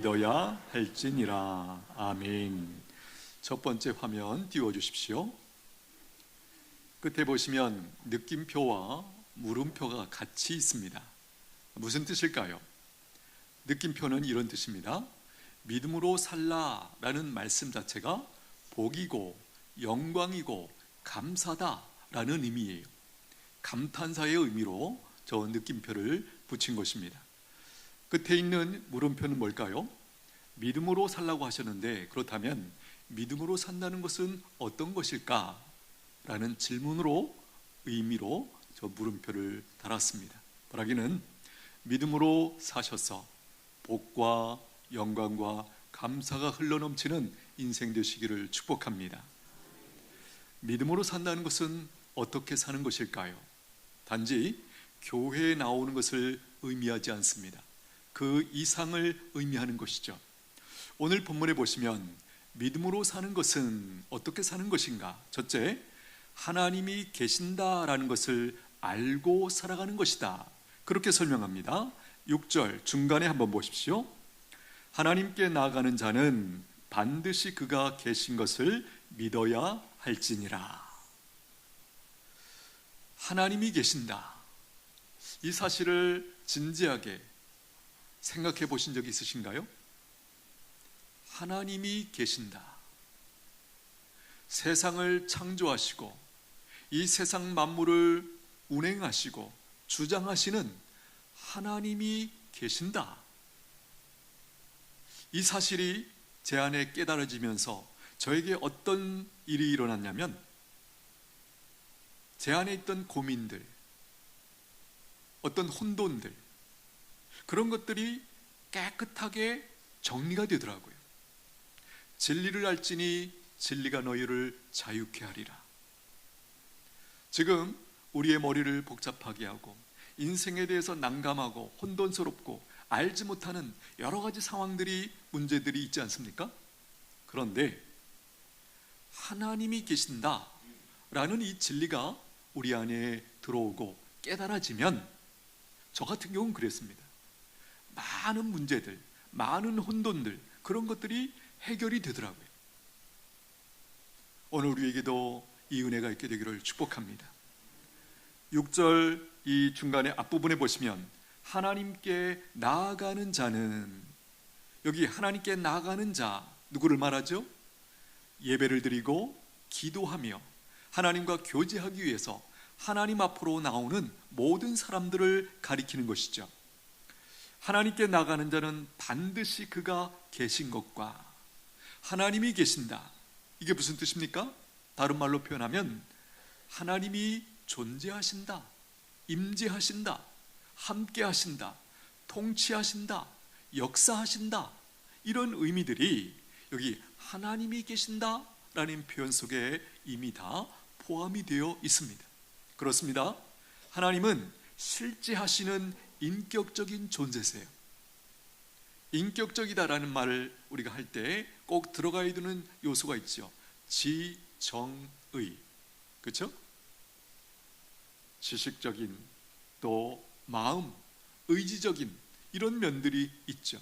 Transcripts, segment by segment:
믿어야 할지니라. 아멘. 첫 번째 화면 띄워주십시오. 끝에 보시면 느낌표와 물음표가 같이 있습니다. 무슨 뜻일까요? 느낌표는 이런 뜻입니다. 믿음으로 살라 라는 말씀 자체가 복이고 영광이고 감사다 라는 의미예요. 감탄사의 의미로 저 느낌표를 붙인 것입니다. 끝에 있는 물음표는 뭘까요? 믿음으로 살라고 하셨는데, 그렇다면 믿음으로 산다는 것은 어떤 것일까? 라는 질문으로, 의미로 저 물음표를 달았습니다. 말하기는 믿음으로 사셔서 복과 영광과 감사가 흘러넘치는 인생 되시기를 축복합니다. 믿음으로 산다는 것은 어떻게 사는 것일까요? 단지 교회에 나오는 것을 의미하지 않습니다. 그 이상을 의미하는 것이죠. 오늘 본문에 보시면 믿음으로 사는 것은 어떻게 사는 것인가? 첫째, 하나님이 계신다라는 것을 알고 살아가는 것이다. 그렇게 설명합니다. 6절 중간에 한번 보십시오. 하나님께 나아가는 자는 반드시 그가 계신 것을 믿어야 할지니라. 하나님이 계신다. 이 사실을 진지하게 생각해 보신 적이 있으신가요? 하나님이 계신다. 세상을 창조하시고 이 세상 만물을 운행하시고 주장하시는 하나님이 계신다. 이 사실이 제 안에 깨달아지면서 저에게 어떤 일이 일어났냐면, 제 안에 있던 고민들, 어떤 혼돈들, 그런 것들이 깨끗하게 정리가 되더라고요. 진리를 알지니 진리가 너희를 자유케 하리라. 지금 우리의 머리를 복잡하게 하고 인생에 대해서 난감하고 혼돈스럽고 알지 못하는 여러 가지 상황들이, 문제들이 있지 않습니까? 그런데 하나님이 계신다라는 이 진리가 우리 안에 들어오고 깨달아지면, 저 같은 경우는 그랬습니다. 많은 문제들, 많은 혼돈들, 그런 것들이 해결이 되더라고요. 오늘 우리에게도 이 은혜가 있게 되기를 축복합니다. 6절 이 중간에 앞부분에 보시면 하나님께 나아가는 자는, 여기 하나님께 나아가는 자, 누구를 말하죠? 예배를 드리고 기도하며 하나님과 교제하기 위해서 하나님 앞으로 나오는 모든 사람들을 가리키는 것이죠. 하나님께 나가는 자는 반드시 그가 계신 것과 하나님이 계신다. 이게 무슨 뜻입니까? 다른 말로 표현하면 하나님이 존재하신다, 임재하신다, 함께하신다, 통치하신다, 역사하신다, 이런 의미들이 여기 하나님이 계신다라는 표현 속에 이미 다 포함이 되어 있습니다. 그렇습니다. 하나님은 실제 하시는 인격적인 존재세요. 인격적이다라는 말을 우리가 할 때 꼭 들어가야 되는 요소가 있죠. 지정의, 그렇죠? 지식적인, 또 마음, 의지적인 이런 면들이 있죠.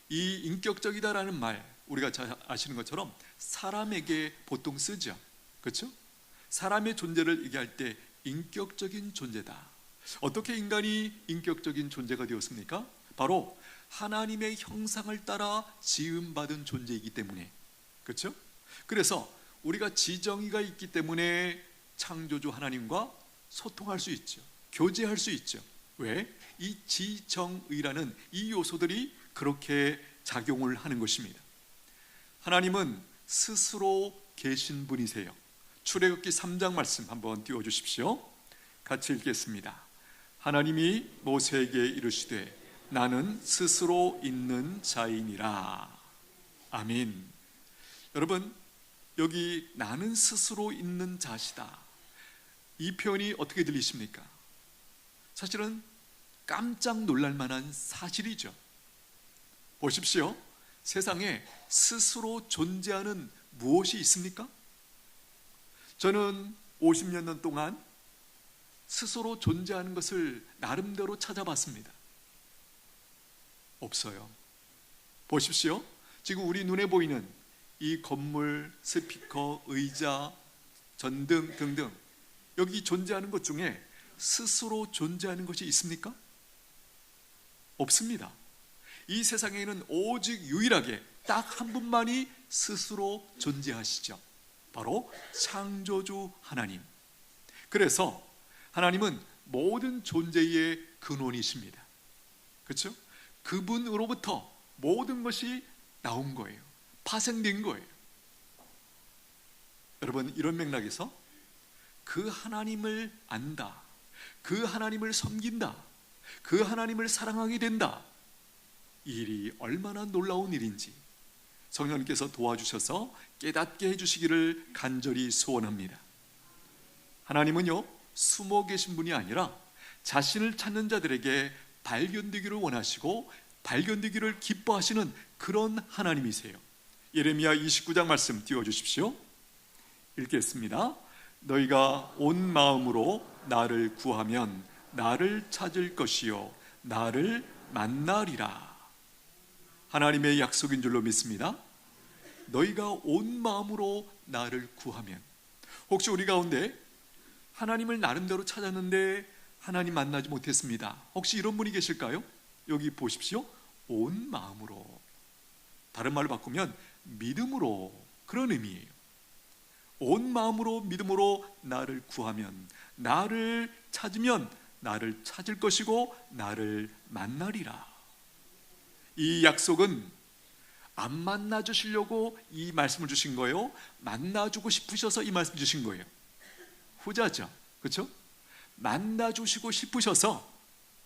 이 인격적이다라는 말, 우리가 잘 아시는 것처럼 사람에게 보통 쓰죠. 그렇죠? 사람의 존재를 얘기할 때 인격적인 존재다. 어떻게 인간이 인격적인 존재가 되었습니까? 바로 하나님의 형상을 따라 지음받은 존재이기 때문에, 그렇죠? 그래서 우리가 지정의가 있기 때문에 창조주 하나님과 소통할 수 있죠. 교제할 수 있죠. 왜? 이 지정의라는 이 요소들이 그렇게 작용을 하는 것입니다. 하나님은 스스로 계신 분이세요. 출애굽기 3장 말씀 한번 띄워주십시오. 같이 읽겠습니다. 하나님이 모세에게 이르시되 나는 스스로 있는 자이니라. 아멘. 여러분, 여기 나는 스스로 있는 자시다, 이 표현이 어떻게 들리십니까? 사실은 깜짝 놀랄 만한 사실이죠. 보십시오. 세상에 스스로 존재하는 무엇이 있습니까? 저는 50년 동안 스스로 존재하는 것을 나름대로 찾아봤습니다. 없어요. 보십시오. 지금 우리 눈에 보이는 이 건물, 스피커, 의자, 전등 등등 여기 존재하는 것 중에 스스로 존재하는 것이 있습니까? 없습니다. 이 세상에는 오직 유일하게 딱 한 분만이 스스로 존재하시죠. 바로 창조주 하나님. 그래서 하나님은 모든 존재의 근원이십니다. 그렇죠? 그분으로부터 모든 것이 나온 거예요. 파생된 거예요. 여러분, 이런 맥락에서 그 하나님을 안다, 그 하나님을 섬긴다, 그 하나님을 사랑하게 된다, 이 일이 얼마나 놀라운 일인지 성령님께서 도와주셔서 깨닫게 해주시기를 간절히 소원합니다. 하나님은요, 숨어 계신 분이 아니라 자신을 찾는 자들에게 발견되기를 원하시고 발견되기를 기뻐하시는 그런 하나님이세요. 예레미야 29장 말씀 띄워주십시오. 읽겠습니다. 너희가 온 마음으로 나를 구하면 나를 찾을 것이요 나를 만나리라. 하나님의 약속인 줄로 믿습니다. 너희가 온 마음으로 나를 구하면, 혹시 우리 가운데 하나님을 나름대로 찾았는데 하나님 만나지 못했습니다. 혹시 이런 분이 계실까요? 여기 보십시오. 온 마음으로, 다른 말로 바꾸면 믿음으로, 그런 의미예요. 온 마음으로 믿음으로 나를 구하면, 나를 찾으면 나를 찾을 것이고 나를 만나리라. 이 약속은 안 만나 주시려고 이 말씀을 주신 거예요? 만나주고 싶으셔서 이 말씀 주신 거예요? 후자죠. 그렇죠? 만나 주시고 싶으셔서,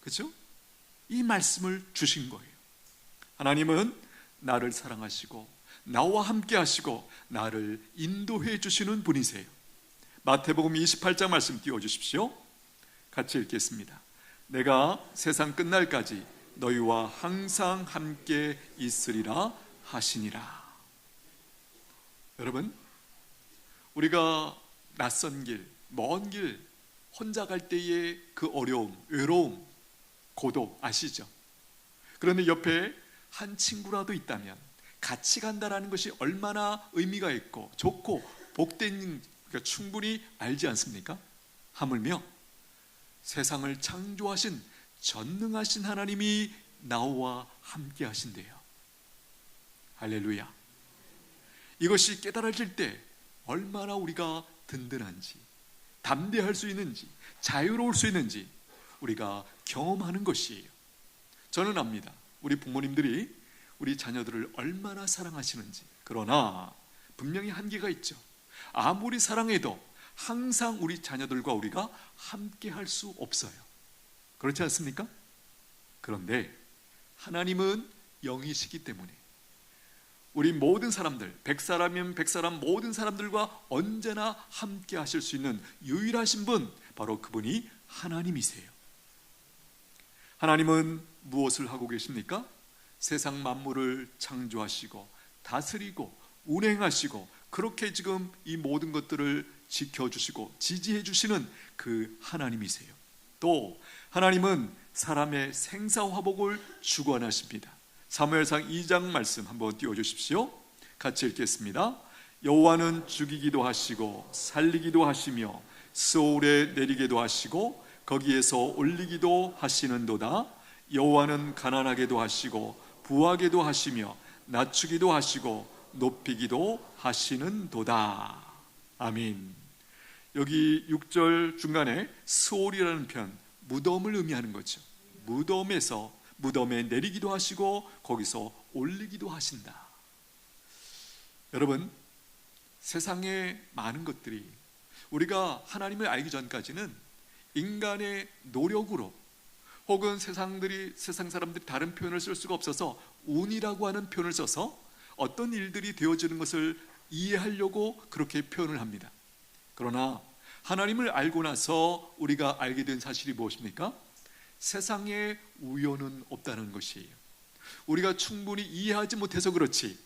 그렇죠? 이 말씀을 주신 거예요. 하나님은 나를 사랑하시고 나와 함께 하시고 나를 인도해 주시는 분이세요. 마태복음 28장 말씀 띄워주십시오. 같이 읽겠습니다. 내가 세상 끝날까지 너희와 항상 함께 있으리라 하시니라. 여러분, 우리가 낯선 길, 먼 길 혼자 갈 때의 그 어려움, 외로움, 고독 아시죠? 그런데 옆에 한 친구라도 있다면 같이 간다라는 것이 얼마나 의미가 있고 좋고 복된, 그러니까 충분히 알지 않습니까? 하물며 세상을 창조하신 전능하신 하나님이 나와 함께 하신대요. 할렐루야. 이것이 깨달아질 때 얼마나 우리가 든든한지, 담대할 수 있는지, 자유로울 수 있는지 우리가 경험하는 것이에요. 저는 압니다. 우리 부모님들이 우리 자녀들을 얼마나 사랑하시는지. 그러나 분명히 한계가 있죠. 아무리 사랑해도 항상 우리 자녀들과 우리가 함께 할 수 없어요. 그렇지 않습니까? 그런데 하나님은 영이시기 때문에 우리 모든 사람들, 100사람이면 100사람 모든 사람들과 언제나 함께 하실 수 있는 유일하신 분, 바로 그분이 하나님이세요. 하나님은 무엇을 하고 계십니까? 세상 만물을 창조하시고 다스리고 운행하시고 그렇게 지금 이 모든 것들을 지켜주시고 지지해 주시는 그 하나님이세요. 또 하나님은 사람의 생사화복을 주관하십니다. 사무엘상 2장 말씀 한번 띄워주십시오. 같이 읽겠습니다. 여호와는 죽이기도 하시고 살리기도 하시며 스올에 내리기도 하시고 거기에서 올리기도 하시는도다. 여호와는 가난하게도 하시고 부하게도 하시며 낮추기도 하시고 높이기도 하시는도다. 아멘. 여기 6절 중간에 스올이라는 편, 무덤을 의미하는 거죠. 무덤에 내리기도 하시고 거기서 올리기도 하신다. 여러분, 세상의 많은 것들이 우리가 하나님을 알기 전까지는 인간의 노력으로 혹은 세상 사람들이 다른 표현을 쓸 수가 없어서 운이라고 하는 표현을 써서 어떤 일들이 되어지는 것을 이해하려고 그렇게 표현을 합니다. 그러나 하나님을 알고 나서 우리가 알게 된 사실이 무엇입니까? 세상에 우연은 없다는 것이에요. 우리가 충분히 이해하지 못해서 그렇지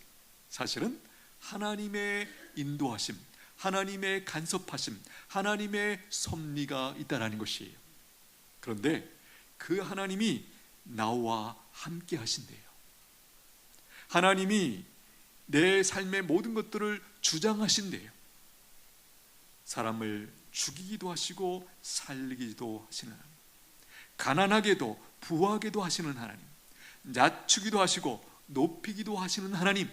사실은 하나님의 인도하심, 하나님의 간섭하심, 하나님의 섭리가 있다는 것이에요. 그런데 그 하나님이 나와 함께 하신대요. 하나님이 내 삶의 모든 것들을 주장하신대요. 사람을 죽이기도 하시고 살리기도 하시는 하나님, 가난하게도 부하게도 하시는 하나님, 낮추기도 하시고 높이기도 하시는 하나님.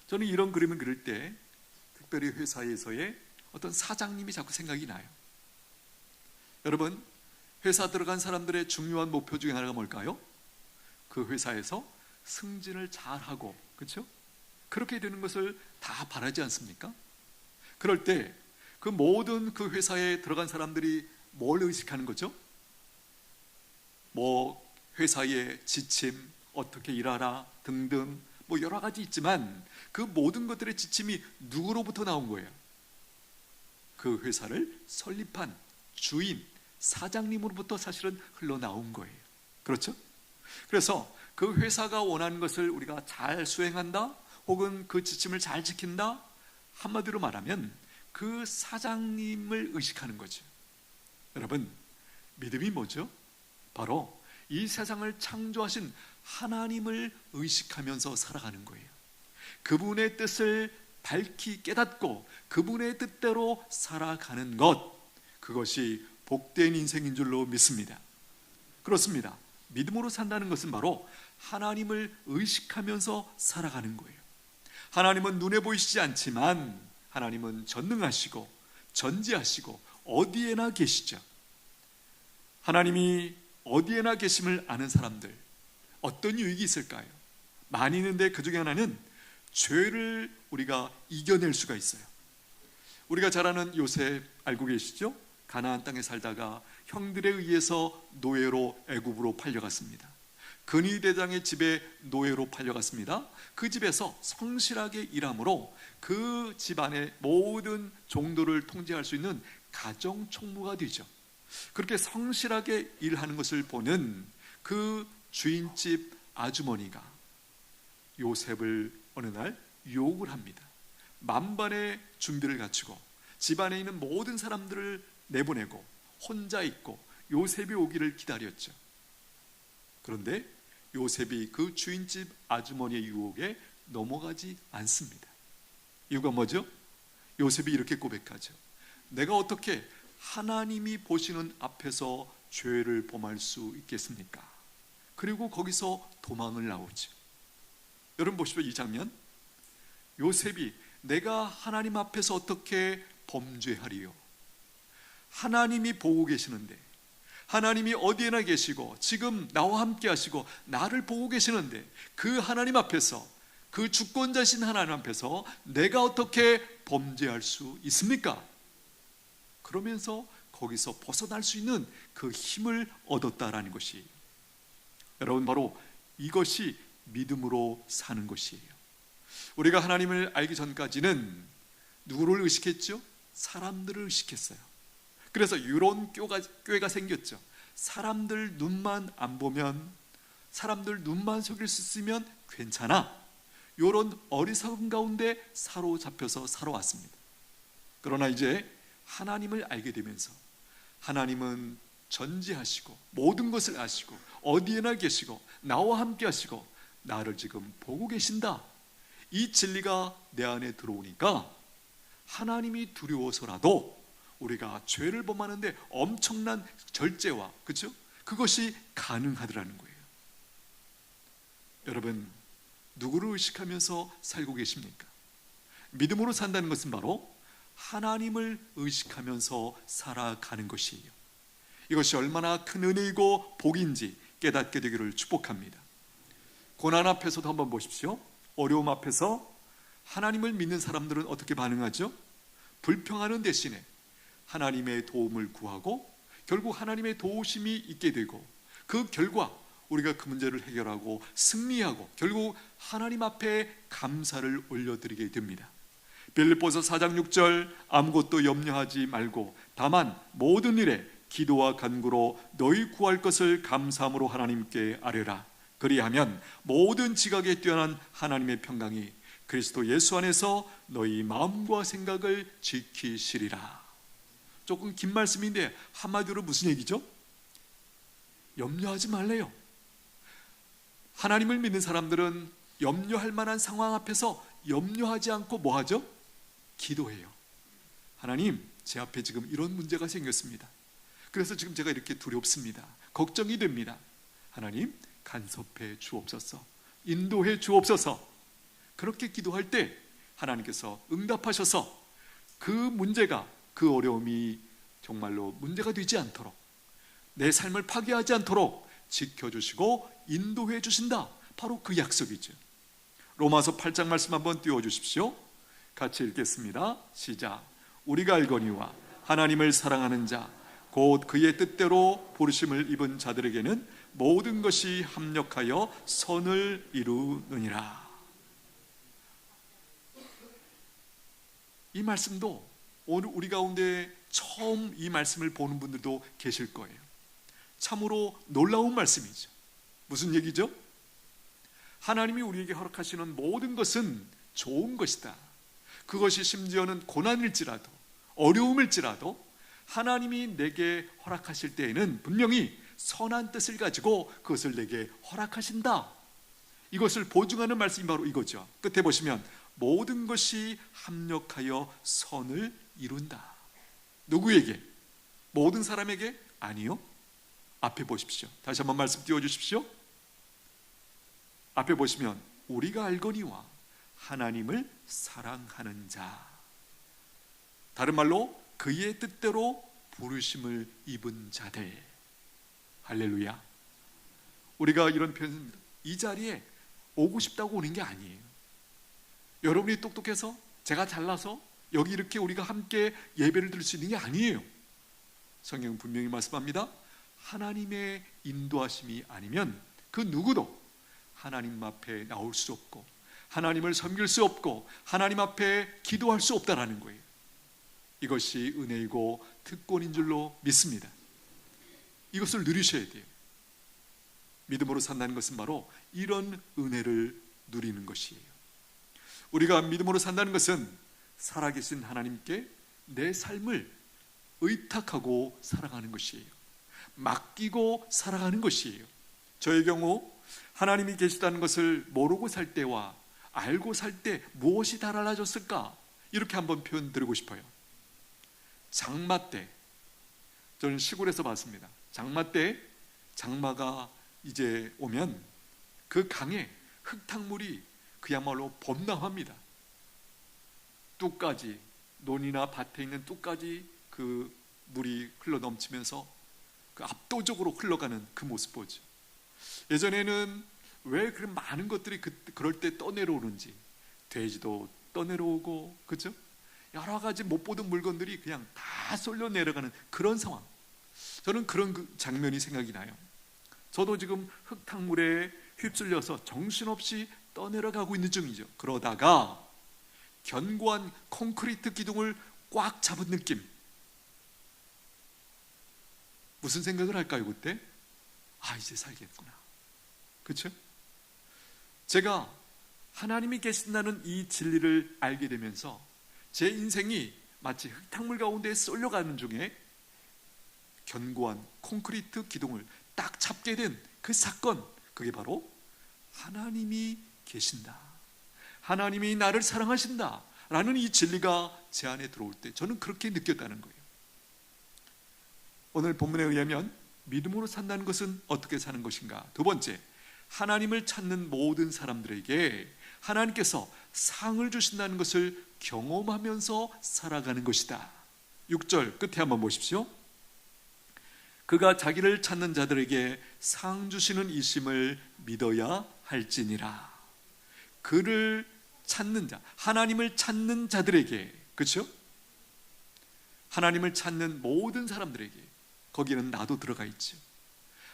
저는 이런 그림을 그릴 때 특별히 회사에서의 어떤 사장님이 자꾸 생각이 나요. 여러분, 회사 들어간 사람들의 중요한 목표 중에 하나가 뭘까요? 그 회사에서 승진을 잘하고, 그렇죠? 그렇게 되는 것을 다 바라지 않습니까? 그럴 때 그 모든 그 회사에 들어간 사람들이 뭘 의식하는 거죠? 뭐 회사의 지침, 어떻게 일하라 등등 뭐 여러 가지 있지만 그 모든 것들의 지침이 누구로부터 나온 거예요? 그 회사를 설립한 주인, 사장님으로부터 사실은 흘러나온 거예요. 그렇죠? 그래서 그 회사가 원하는 것을 우리가 잘 수행한다, 혹은 그 지침을 잘 지킨다, 한마디로 말하면 그 사장님을 의식하는 거죠. 여러분, 믿음이 뭐죠? 바로 이 세상을 창조하신 하나님을 의식하면서 살아가는 거예요. 그분의 뜻을 밝히 깨닫고 그분의 뜻대로 살아가는 것, 그것이 복된 인생인 줄로 믿습니다. 그렇습니다. 믿음으로 산다는 것은 바로 하나님을 의식하면서 살아가는 거예요. 하나님은 눈에 보이시지 않지만 하나님은 전능하시고 전지하시고 어디에나 계시죠. 하나님이 어디에나 계심을 아는 사람들, 어떤 유익이 있을까요? 많이 있는데 그 중에 하나는 죄를 우리가 이겨낼 수가 있어요. 우리가 잘 아는 요셉 알고 계시죠? 가나안 땅에 살다가 형들에 의해서 노예로 애굽으로 팔려갔습니다. 근위대장의 집에 노예로 팔려갔습니다. 그 집에서 성실하게 일함으로 그 집안의 모든 종들을 통제할 수 있는 가정총무가 되죠. 그렇게 성실하게 일하는 것을 보는 그 주인집 아주머니가 요셉을 어느 날 유혹을 합니다. 만반의 준비를 갖추고 집안에 있는 모든 사람들을 내보내고 혼자 있고 요셉이 오기를 기다렸죠. 그런데 요셉이 그 주인집 아주머니의 유혹에 넘어가지 않습니다. 이유가 뭐죠? 요셉이 이렇게 고백하죠. 내가 어떻게 하나님이 보시는 앞에서 죄를 범할 수 있겠습니까? 그리고 거기서 도망을 나오죠. 여러분 보십시오, 이 장면. 요셉이 내가 하나님 앞에서 어떻게 범죄하리요? 하나님이 보고 계시는데, 하나님이 어디에나 계시고 지금 나와 함께 하시고 나를 보고 계시는데, 그 하나님 앞에서, 그 주권자신 하나님 앞에서 내가 어떻게 범죄할 수 있습니까? 그러면서 거기서 벗어날 수 있는 그 힘을 얻었다라는 것이, 여러분, 바로 이것이 믿음으로 사는 것이에요. 우리가 하나님을 알기 전까지는 누구를 의식했죠? 사람들을 의식했어요. 그래서 이런 교회가 생겼죠. 사람들 눈만 안 보면, 사람들 눈만 속일 수 있으면 괜찮아, 이런 어리석은 가운데 사로잡혀서 살아왔습니다. 그러나 이제 하나님을 알게 되면서, 하나님은 전지하시고 모든 것을 아시고 어디에나 계시고 나와 함께 하시고 나를 지금 보고 계신다, 이 진리가 내 안에 들어오니까 하나님이 두려워서라도 우리가 죄를 범하는데 엄청난 절제와, 그렇죠? 그것이 가능하더라는 거예요. 여러분, 누구를 의식하면서 살고 계십니까? 믿음으로 산다는 것은 바로 하나님을 의식하면서 살아가는 것이에요. 이것이 얼마나 큰 은혜이고 복인지 깨닫게 되기를 축복합니다. 고난 앞에서도 한번 보십시오. 어려움 앞에서 하나님을 믿는 사람들은 어떻게 반응하죠? 불평하는 대신에 하나님의 도움을 구하고 결국 하나님의 도우심이 있게 되고, 그 결과 우리가 그 문제를 해결하고 승리하고 결국 하나님 앞에 감사를 올려드리게 됩니다. 빌립보서 4장 6절, 아무것도 염려하지 말고 다만 모든 일에 기도와 간구로 너희 구할 것을 감사함으로 하나님께 아뢰라. 그리하면 모든 지각에 뛰어난 하나님의 평강이 그리스도 예수 안에서 너희 마음과 생각을 지키시리라. 조금 긴 말씀인데 한마디로 무슨 얘기죠? 염려하지 말래요. 하나님을 믿는 사람들은 염려할 만한 상황 앞에서 염려하지 않고 뭐 하죠? 기도해요. 하나님, 제 앞에 지금 이런 문제가 생겼습니다. 그래서 지금 제가 이렇게 두렵습니다. 걱정이 됩니다. 하나님, 간섭해 주옵소서, 인도해 주옵소서. 그렇게 기도할 때 하나님께서 응답하셔서 그 문제가, 그 어려움이 정말로 문제가 되지 않도록, 내 삶을 파괴하지 않도록 지켜주시고 인도해 주신다. 바로 그 약속이죠. 로마서 8장 말씀 한번 띄워주십시오. 같이 읽겠습니다. 시작. 우리가 알거니와 하나님을 사랑하는 자 곧 그의 뜻대로 부르심을 입은 자들에게는 모든 것이 합력하여 선을 이루느니라. 이 말씀도 오늘 우리 가운데 처음 이 말씀을 보는 분들도 계실 거예요. 참으로 놀라운 말씀이죠. 무슨 얘기죠? 하나님이 우리에게 허락하시는 모든 것은 좋은 것이다. 그것이 심지어는 고난일지라도, 어려움일지라도 하나님이 내게 허락하실 때에는 분명히 선한 뜻을 가지고 그것을 내게 허락하신다. 이것을 보증하는 말씀이 바로 이거죠. 끝에 보시면 모든 것이 합력하여 선을 이룬다. 누구에게? 모든 사람에게? 아니요. 앞에 보십시오. 다시 한번 말씀 띄워주십시오. 앞에 보시면 우리가 알거니와 하나님을 사랑하는 자, 다른 말로 그의 뜻대로 부르심을 입은 자들. 할렐루야. 우리가 이런 표현입니다. 이 자리에 오고 싶다고 오는 게 아니에요. 여러분이 똑똑해서, 제가 잘나서 여기 이렇게 우리가 함께 예배를 드릴 수 있는 게 아니에요. 성경은 분명히 말씀합니다. 하나님의 인도하심이 아니면 그 누구도 하나님 앞에 나올 수 없고 하나님을 섬길 수 없고 하나님 앞에 기도할 수 없다라는 거예요. 이것이 은혜이고 특권인 줄로 믿습니다. 이것을 누리셔야 돼요. 믿음으로 산다는 것은 바로 이런 은혜를 누리는 것이에요. 우리가 믿음으로 산다는 것은 살아계신 하나님께 내 삶을 의탁하고 살아가는 것이에요. 맡기고 살아가는 것이에요. 저의 경우 하나님이 계시다는 것을 모르고 살 때와 알고 살 때 무엇이 달라졌을까? 이렇게 한번 표현 드리고 싶어요. 장마 때, 저는 시골에서 봤습니다. 장마 때 장마가 이제 오면 그 강에 흙탕물이 그야말로 범람합니다. 뚝까지, 논이나 밭에 있는 뚝까지 그 물이 흘러 넘치면서 그 압도적으로 흘러가는 그 모습 보죠. 예전에는 왜 그런 많은 것들이 그럴 때 떠내려오는지, 돼지도 떠내려오고, 그죠? 여러 가지 못 보던 물건들이 그냥 다 쏠려 내려가는 그런 상황. 저는 그런 그 장면이 생각이 나요. 저도 지금 흙탕물에 휩쓸려서 정신없이 떠내려가고 있는 중이죠. 그러다가 견고한 콘크리트 기둥을 꽉 잡은 느낌. 무슨 생각을 할까요, 그때? 아, 이제 살겠구나. 그렇죠? 제가 하나님이 계신다는 이 진리를 알게 되면서 제 인생이 마치 흙탕물 가운데 쏠려가는 중에 견고한 콘크리트 기둥을 딱 잡게 된 그 사건, 그게 바로 하나님이 계신다, 하나님이 나를 사랑하신다 라는 이 진리가 제 안에 들어올 때 저는 그렇게 느꼈다는 거예요. 오늘 본문에 의하면 믿음으로 산다는 것은 어떻게 사는 것인가? 두 번째, 하나님을 찾는 모든 사람들에게 하나님께서 상을 주신다는 것을 경험하면서 살아가는 것이다. 6절 끝에 한번 보십시오. 그가 자기를 찾는 자들에게 상 주시는 이심을 믿어야 할지니라. 그를 찾는 자, 하나님을 찾는 자들에게, 그렇죠? 하나님을 찾는 모든 사람들에게, 거기는 나도 들어가 있죠.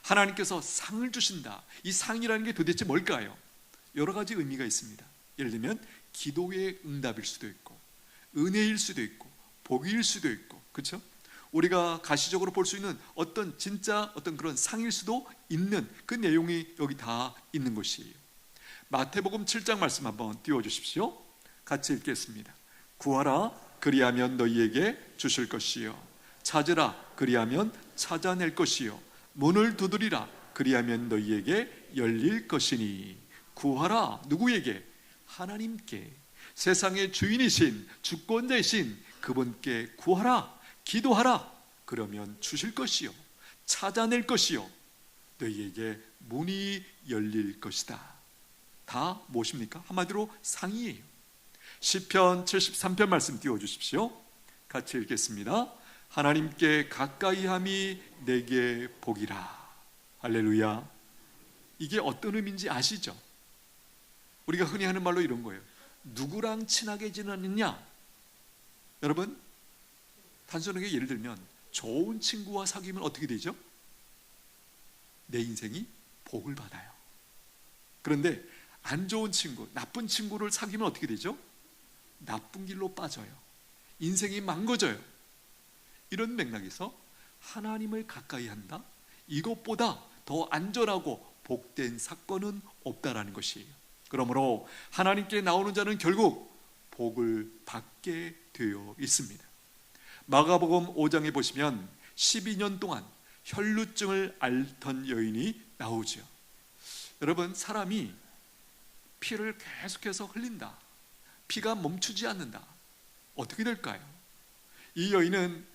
하나님께서 상을 주신다. 이 상이라는 게 도대체 뭘까요? 여러 가지 의미가 있습니다. 예를 들면 기도의 응답일 수도 있고, 은혜일 수도 있고, 복일 수도 있고, 그렇죠? 우리가 가시적으로 볼 수 있는 어떤 진짜 어떤 그런 상일 수도 있는 그 내용이 여기 다 있는 것이에요. 마태복음 7장 말씀 한번 띄워주십시오. 같이 읽겠습니다. 구하라, 그리하면 너희에게 주실 것이요, 찾으라, 그리하면 찾아낼 것이요, 문을 두드리라, 그리하면 너희에게 열릴 것이니. 구하라. 누구에게? 하나님께, 세상의 주인이신 주권자이신 그분께 구하라. 기도하라. 그러면 주실 것이요, 찾아낼 것이요, 너희에게 문이 열릴 것이다. 다 무엇입니까? 한마디로 상이에요. 시편 73편 말씀 띄워주십시오. 같이 읽겠습니다. 하나님께 가까이함이 내게 복이라. 할렐루야. 이게 어떤 의미인지 아시죠? 우리가 흔히 하는 말로 이런 거예요. 누구랑 친하게 지내느냐? 여러분, 단순하게 예를 들면 좋은 친구와 사귀면 어떻게 되죠? 내 인생이 복을 받아요. 그런데 안 좋은 친구, 나쁜 친구를 사귀면 어떻게 되죠? 나쁜 길로 빠져요. 인생이 망가져요. 이런 맥락에서 하나님을 가까이 한다? 이것보다 더 안전하고 복된 사건은 없다라는 것이에요. 그러므로 하나님께 나오는 자는 결국 복을 받게 되어 있습니다. 마가복음 5장에 보시면 12년 동안 혈루증을 앓던 여인이 나오죠. 여러분, 사람이 피를 계속해서 흘린다, 피가 멈추지 않는다, 어떻게 될까요? 이 여인은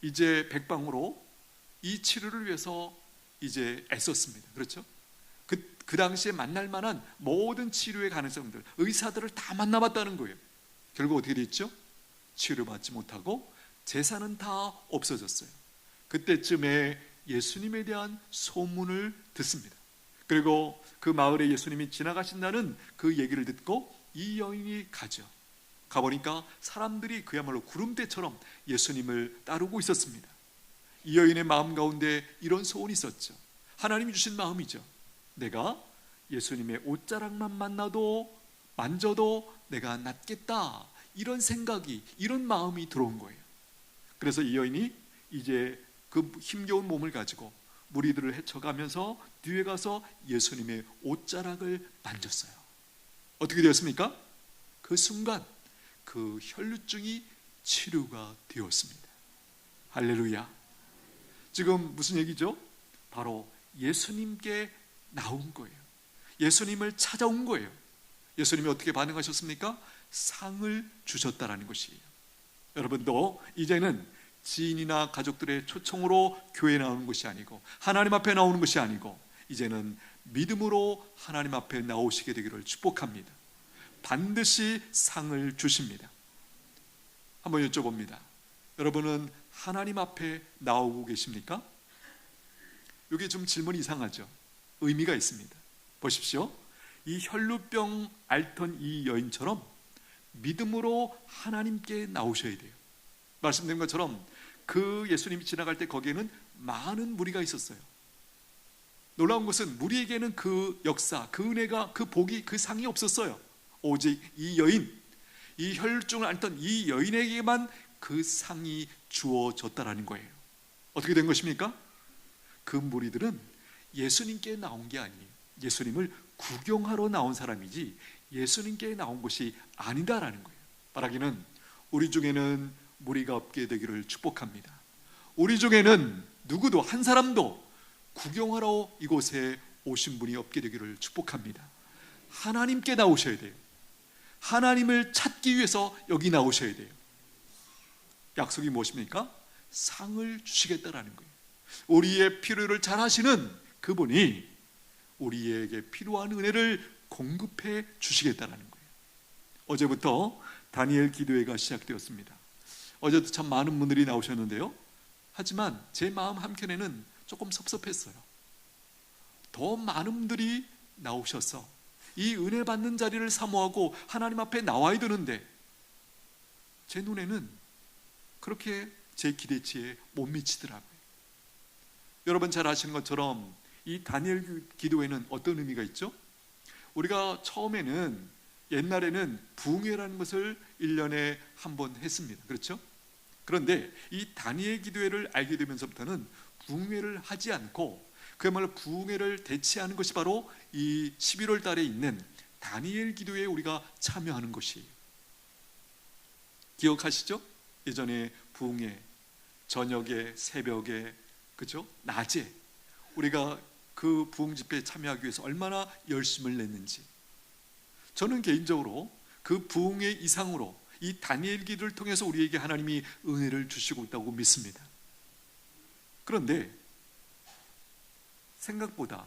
이제 백방으로 이 치료를 위해서 이제 애썼습니다. 그렇죠? 그 당시에 만날 만한 모든 치료의 가능성들, 의사들을 다 만나봤다는 거예요. 결국 어떻게 됐죠? 치료받지 못하고 재산은 다 없어졌어요. 그때쯤에 예수님에 대한 소문을 듣습니다. 그리고 그 마을에 예수님이 지나가신다는 그 얘기를 듣고 이 여인이 가죠. 가보니까 사람들이 그야말로 구름대처럼 예수님을 따르고 있었습니다. 이 여인의 마음 가운데 이런 소원이 있었죠. 하나님이 주신 마음이죠. 내가 예수님의 옷자락만 만져도 내가 낫겠다, 이런 생각이, 이런 마음이 들어온 거예요. 그래서 이 여인이 이제 그 힘겨운 몸을 가지고 무리들을 헤쳐가면서 뒤에 가서 예수님의 옷자락을 만졌어요. 어떻게 되었습니까? 그 순간 그 혈루증이 치료가 되었습니다. 할렐루야. 지금 무슨 얘기죠? 바로 예수님께 나온 거예요. 예수님을 찾아온 거예요. 예수님이 어떻게 반응하셨습니까? 상을 주셨다라는 것이에요. 여러분도 이제는 지인이나 가족들의 초청으로 교회에 나오는 것이 아니고, 하나님 앞에 나오는 것이 아니고, 이제는 믿음으로 하나님 앞에 나오시게 되기를 축복합니다. 반드시 상을 주십니다. 한번 여쭤봅니다. 여러분은 하나님 앞에 나오고 계십니까? 이게 좀 질문이 이상하죠? 의미가 있습니다. 보십시오. 이 혈루병 앓던 이 여인처럼 믿음으로 하나님께 나오셔야 돼요. 말씀드린 것처럼 그 예수님이 지나갈 때 거기에는 많은 무리가 있었어요. 놀라운 것은 무리에게는 그 역사, 그 은혜가, 그 복이, 그 상이 없었어요. 오직 이 여인, 이 혈루증을 앓던 이 여인에게만 그 상이 주어졌다라는 거예요. 어떻게 된 것입니까? 그 무리들은 예수님께 나온 게 아니에요. 예수님을 구경하러 나온 사람이지 예수님께 나온 것이 아니다라는 거예요. 말하기는 우리 중에는 무리가 없게 되기를 축복합니다. 우리 중에는 누구도, 한 사람도 구경하러 이곳에 오신 분이 없게 되기를 축복합니다. 하나님께 나오셔야 돼요. 하나님을 찾기 위해서 여기 나오셔야 돼요. 약속이 무엇입니까? 상을 주시겠다라는 거예요. 우리의 필요를 잘 아시는 그분이 우리에게 필요한 은혜를 공급해 주시겠다는 거예요. 어제부터 다니엘 기도회가 시작되었습니다. 어제도 참 많은 분들이 나오셨는데요. 하지만 제 마음 한켠에는 조금 섭섭했어요. 더 많은 분들이 나오셔서 이 은혜 받는 자리를 사모하고 하나님 앞에 나와야 되는데 제 눈에는 그렇게 제 기대치에 못 미치더라고요. 여러분 잘 아시는 것처럼 이 다니엘 기도회는 어떤 의미가 있죠? 우리가 처음에는, 옛날에는 부흥회라는 것을 1년에 한 번 했습니다. 그렇죠? 그런데 이 다니엘 기도회를 알게 되면서부터는 부흥회를 하지 않고 그야말로 부흥회를 대체하는 것이 바로 이 11월 달에 있는 다니엘 기도회에 우리가 참여하는 것이에요. 기억하시죠? 예전에 부흥회 저녁에, 새벽에, 그죠? 낮에 우리가 그 부흥 집회에 참여하기 위해서 얼마나 열심을 냈는지, 저는 개인적으로 그 부흥의 이상으로 이 다니엘 기도를 통해서 우리에게 하나님이 은혜를 주시고 있다고 믿습니다. 그런데 생각보다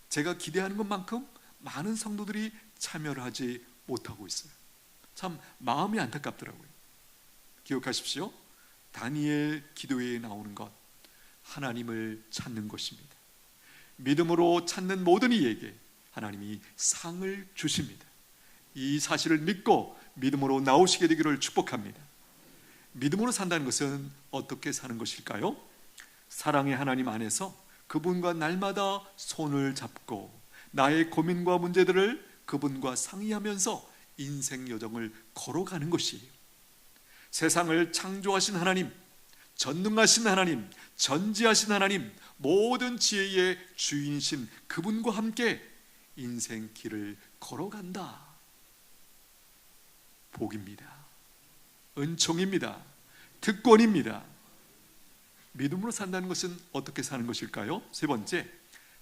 제가 기대하는 것만큼 많은 성도들이 참여를 하지 못하고 있어요. 참 마음이 안타깝더라고요. 기억하십시오. 다니엘 기도회에 나오는 것, 하나님을 찾는 것입니다. 믿음으로 찾는 모든 이에게 하나님이 상을 주십니다. 이 사실을 믿고 믿음으로 나오시게 되기를 축복합니다. 믿음으로 산다는 것은 어떻게 사는 것일까요? 사랑의 하나님 안에서 그분과 날마다 손을 잡고 나의 고민과 문제들을 그분과 상의하면서 인생 여정을 걸어가는 것이에요. 세상을 창조하신 하나님, 전능하신 하나님, 전지하신 하나님, 모든 지혜의 주인이신 그분과 함께 인생 길을 걸어간다. 복입니다. 은총입니다. 특권입니다. 믿음으로 산다는 것은 어떻게 사는 것일까요? 세 번째,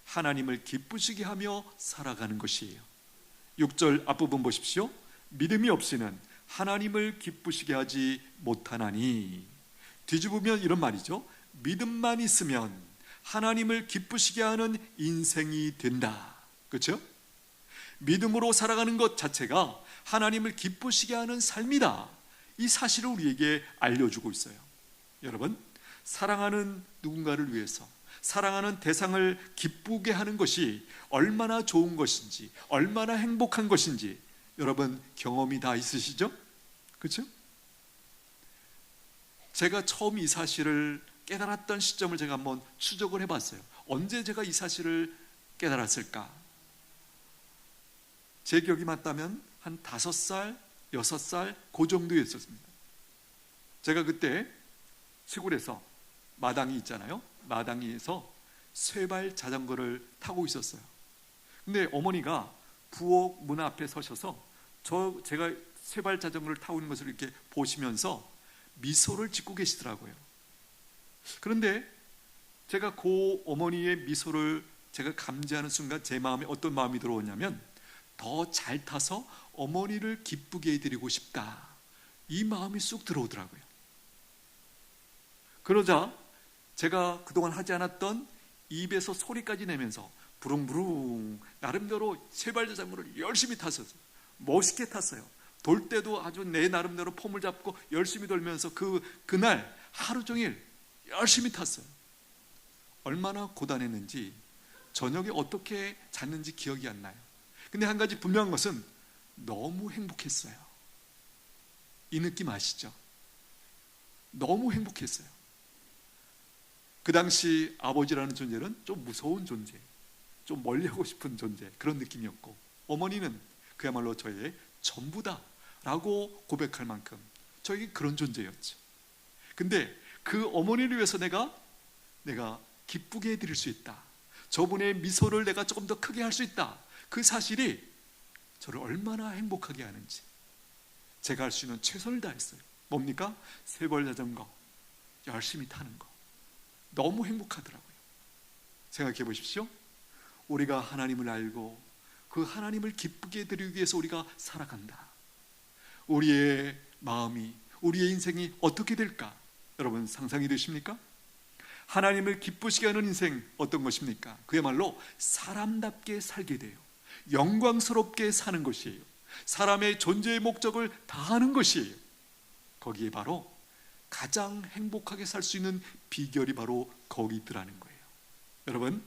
하나님을 기쁘시게 하며 살아가는 것이에요. 6절 앞부분 보십시오. 믿음이 없이는 하나님을 기쁘시게 하지 못하나니. 뒤집으면 이런 말이죠. 믿음만 있으면 하나님을 기쁘시게 하는 인생이 된다. 그렇죠? 믿음으로 살아가는 것 자체가 하나님을 기쁘시게 하는 삶이다. 이 사실을 우리에게 알려주고 있어요. 여러분, 사랑하는 누군가를 위해서 사랑하는 대상을 기쁘게 하는 것이 얼마나 좋은 것인지, 얼마나 행복한 것인지 여러분 경험이 다 있으시죠? 그렇죠? 제가 처음 이 사실을 깨달았던 시점을 제가 한번 추적을 해봤어요. 언제 제가 이 사실을 깨달았을까? 제 기억이 맞다면 한 5살, 6살 그 정도였었습니다. 제가 그때 시골에서 마당이 있잖아요. 마당에서 쇠발 자전거를 타고 있었어요. 근데 어머니가 부엌 문 앞에 서셔서 제가 쇠발 자전거를 타고 있는 것을 이렇게 보시면서 미소를 짓고 계시더라고요. 그런데 제가 그 어머니의 미소를 제가 감지하는 순간 제 마음에 어떤 마음이 들어오냐면 더 잘 타서 어머니를 기쁘게 해드리고 싶다, 이 마음이 쑥 들어오더라고요. 그러자 제가 그동안 하지 않았던 입에서 소리까지 내면서 부릉부릉 나름대로 쇠발 자전거를 열심히 탔었어요. 멋있게 탔어요. 돌 때도 아주 내 나름대로 폼을 잡고 열심히 돌면서 그날 하루 종일 열심히 탔어요. 얼마나 고단했는지 저녁에 어떻게 잤는지 기억이 안 나요. 근데 한 가지 분명한 것은 너무 행복했어요. 이 느낌 아시죠? 너무 행복했어요. 그 당시 아버지라는 존재는 좀 무서운 존재, 좀 멀리하고 싶은 존재, 그런 느낌이었고, 어머니는 그야말로 저의 전부다라고 고백할 만큼 저에게 그런 존재였죠. 근데 그 어머니를 위해서 내가 기쁘게 해드릴 수 있다, 저분의 미소를 내가 조금 더 크게 할 수 있다, 그 사실이 저를 얼마나 행복하게 하는지 제가 할 수 있는 최선을 다했어요. 뭡니까? 쇠발 자전거 열심히 타는 거 너무 행복하더라고요. 생각해 보십시오. 우리가 하나님을 알고 그 하나님을 기쁘게 해드리기 위해서 우리가 살아간다. 우리의 마음이, 우리의 인생이 어떻게 될까? 여러분 상상이 되십니까? 하나님을 기쁘시게 하는 인생 어떤 것입니까? 그야말로 사람답게 살게 돼요. 영광스럽게 사는 것이에요. 사람의 존재의 목적을 다하는 것이에요. 거기에 바로 가장 행복하게 살 수 있는 비결이 바로 거기 있더라는 거예요. 여러분,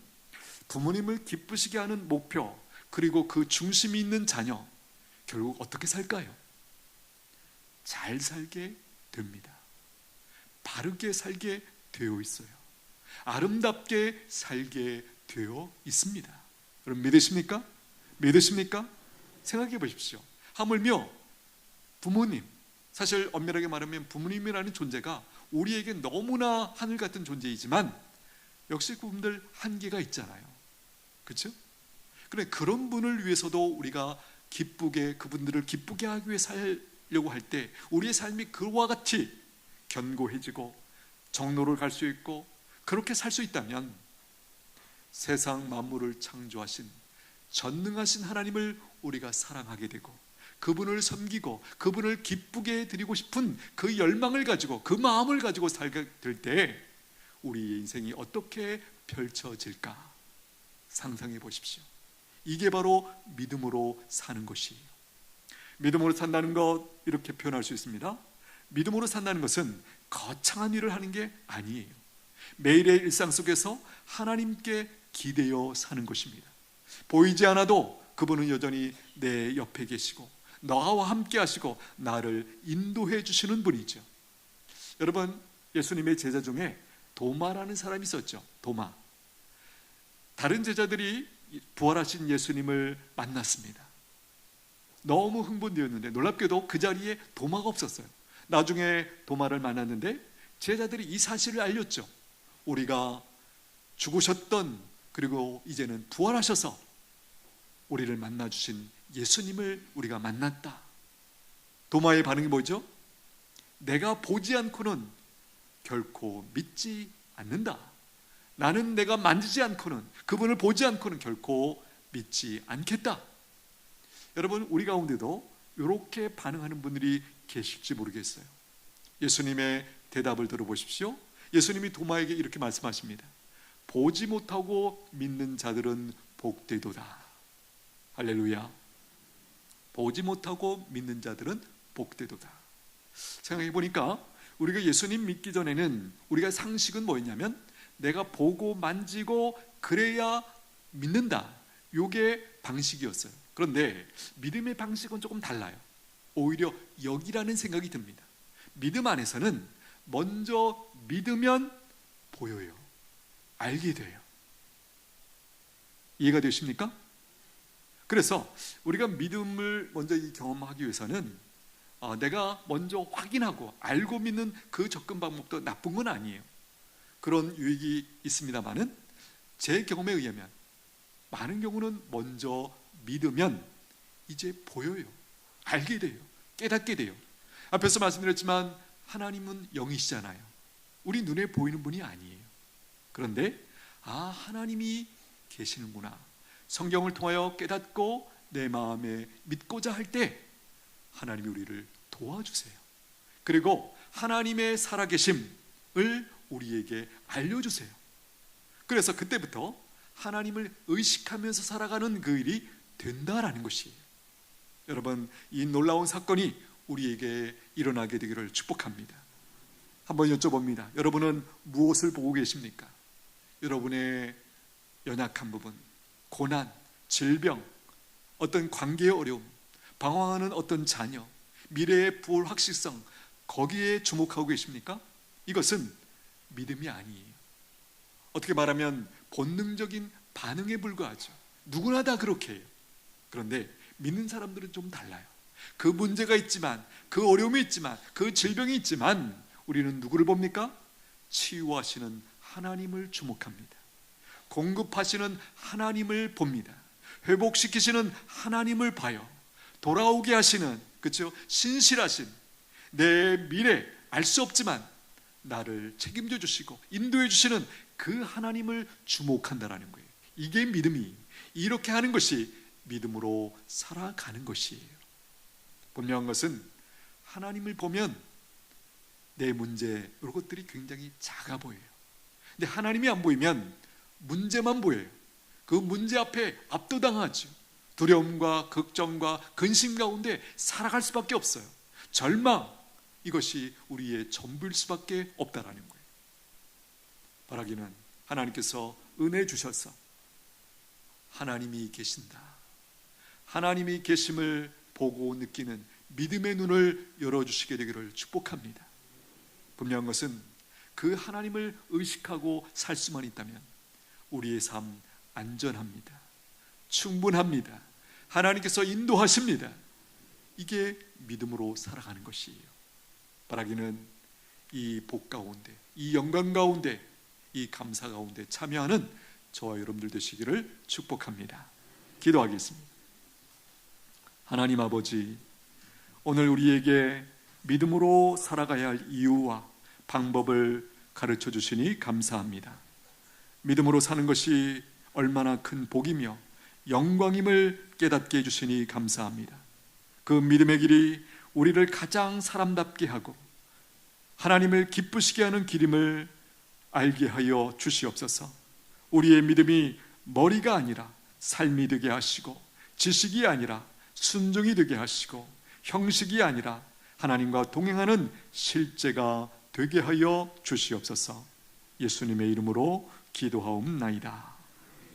부모님을 기쁘시게 하는 목표, 그리고 그 중심이 있는 자녀, 결국 어떻게 살까요? 잘 살게 됩니다. 바르게 살게 되어 있어요. 아름답게 살게 되어 있습니다. 여러분 믿으십니까? 믿으십니까? 생각해 보십시오. 하물며 부모님, 사실 엄밀하게 말하면 부모님이라는 존재가 우리에게 너무나 하늘 같은 존재이지만 역시 그분들 한계가 있잖아요. 그렇죠? 그런데 그런 분을 위해서도 우리가 기쁘게, 그분들을 기쁘게 하기 위해 살려고 할 때 우리의 삶이 그와 같이 견고해지고 정로를 갈 수 있고 그렇게 살 수 있다면 세상 만물을 창조하신 전능하신 하나님을 우리가 사랑하게 되고 그분을 섬기고 그분을 기쁘게 드리고 싶은 그 열망을 가지고 그 마음을 가지고 살게 될 때 우리의 인생이 어떻게 펼쳐질까 상상해 보십시오. 이게 바로 믿음으로 사는 것이에요. 믿음으로 산다는 것 이렇게 표현할 수 있습니다. 믿음으로 산다는 것은 거창한 일을 하는 게 아니에요. 매일의 일상 속에서 하나님께 기대어 사는 것입니다. 보이지 않아도 그분은 여전히 내 옆에 계시고 너와 함께 하시고 나를 인도해 주시는 분이죠. 여러분, 예수님의 제자 중에 도마라는 사람이 있었죠. 도마. 다른 제자들이 부활하신 예수님을 만났습니다. 너무 흥분되었는데 놀랍게도 그 자리에 도마가 없었어요. 나중에 도마를 만났는데 제자들이 이 사실을 알렸죠. 우리가 죽으셨던 그리고 이제는 부활하셔서 우리를 만나주신 예수님을 우리가 만났다. 도마의 반응이 뭐죠? 내가 보지 않고는 결코 믿지 않는다. 나는 내가 만지지 않고는, 그분을 보지 않고는 결코 믿지 않겠다. 여러분, 우리 가운데도 이렇게 반응하는 분들이 계실지 모르겠어요. 예수님의 대답을 들어보십시오. 예수님이 도마에게 이렇게 말씀하십니다. 보지 못하고 믿는 자들은 복되도다. 할렐루야. 보지 못하고 믿는 자들은 복되도다. 생각해 보니까 우리가 예수님 믿기 전에는 우리가 상식은 뭐였냐면 내가 보고 만지고 그래야 믿는다. 이게 방식이었어요. 그런데 믿음의 방식은 조금 달라요. 오히려 여기라는 생각이 듭니다. 믿음 안에서는 먼저 믿으면 보여요. 알게 돼요. 이해가 되십니까? 그래서 우리가 믿음을 먼저 경험하기 위해서는 내가 먼저 확인하고 알고 믿는 그 접근 방법도 나쁜 건 아니에요. 그런 유익이 있습니다만은 제 경험에 의하면 많은 경우는 먼저 믿으면 이제 보여요. 알게 돼요. 깨닫게 돼요. 앞에서 말씀드렸지만 하나님은 영이시잖아요. 우리 눈에 보이는 분이 아니에요. 그런데 하나님이 계시는구나. 성경을 통하여 깨닫고 내 마음에 믿고자 할 때 하나님이 우리를 도와주세요. 그리고 하나님의 살아계심을 우리에게 알려주세요. 그래서 그때부터 하나님을 의식하면서 살아가는 그 일이 된다라는 것이에요. 여러분, 이 놀라운 사건이 우리에게 일어나게 되기를 축복합니다. 한번 여쭤봅니다. 여러분은 무엇을 보고 계십니까? 여러분의 연약한 부분, 고난, 질병, 어떤 관계의 어려움, 방황하는 어떤 자녀, 미래의 불확실성, 거기에 주목하고 계십니까? 이것은 믿음이 아니에요. 어떻게 말하면 본능적인 반응에 불과하죠. 누구나 다 그렇게 해요. 그런데 믿는 사람들은 좀 달라요. 그 문제가 있지만, 그 어려움이 있지만, 그 질병이 있지만 우리는 누구를 봅니까? 치유하시는 하나님을 주목합니다. 공급하시는 하나님을 봅니다. 회복시키시는 하나님을 봐요. 돌아오게 하시는, 그렇죠? 신실하신, 내 미래 알 수 없지만 나를 책임져 주시고 인도해 주시는 그 하나님을 주목한다라는 거예요. 이게 믿음이, 이렇게 하는 것이 믿음으로 살아가는 것이에요. 분명한 것은 하나님을 보면 내 문제, 이런 것들이 굉장히 작아 보여요. 근데 하나님이 안 보이면 문제만 보여요. 그 문제 앞에 압도당하죠. 두려움과 걱정과 근심 가운데 살아갈 수밖에 없어요. 절망, 이것이 우리의 전부일 수밖에 없다라는 거예요. 바라기는 하나님께서 은혜 주셔서 하나님이 계신다, 하나님이 계심을 보고 느끼는 믿음의 눈을 열어주시게 되기를 축복합니다. 분명한 것은 그 하나님을 의식하고 살 수만 있다면 우리의 삶 안전합니다. 충분합니다. 하나님께서 인도하십니다. 이게 믿음으로 살아가는 것이에요. 바라기는 이 복 가운데, 이 영광 가운데, 이 감사 가운데 참여하는 저와 여러분들 되시기를 축복합니다. 기도하겠습니다. 하나님 아버지, 오늘 우리에게 믿음으로 살아가야 할 이유와 방법을 가르쳐 주시니 감사합니다. 믿음으로 사는 것이 얼마나 큰 복이며 영광임을 깨닫게 해주시니 감사합니다. 그 믿음의 길이 우리를 가장 사람답게 하고 하나님을 기쁘시게 하는 길임을 알게 하여 주시옵소서. 우리의 믿음이 머리가 아니라 삶이 되게 하시고, 지식이 아니라 순종이 되게 하시고, 형식이 아니라 하나님과 동행하는 실제가 되게 하여 주시옵소서. 예수님의 이름으로 기도하옵나이다.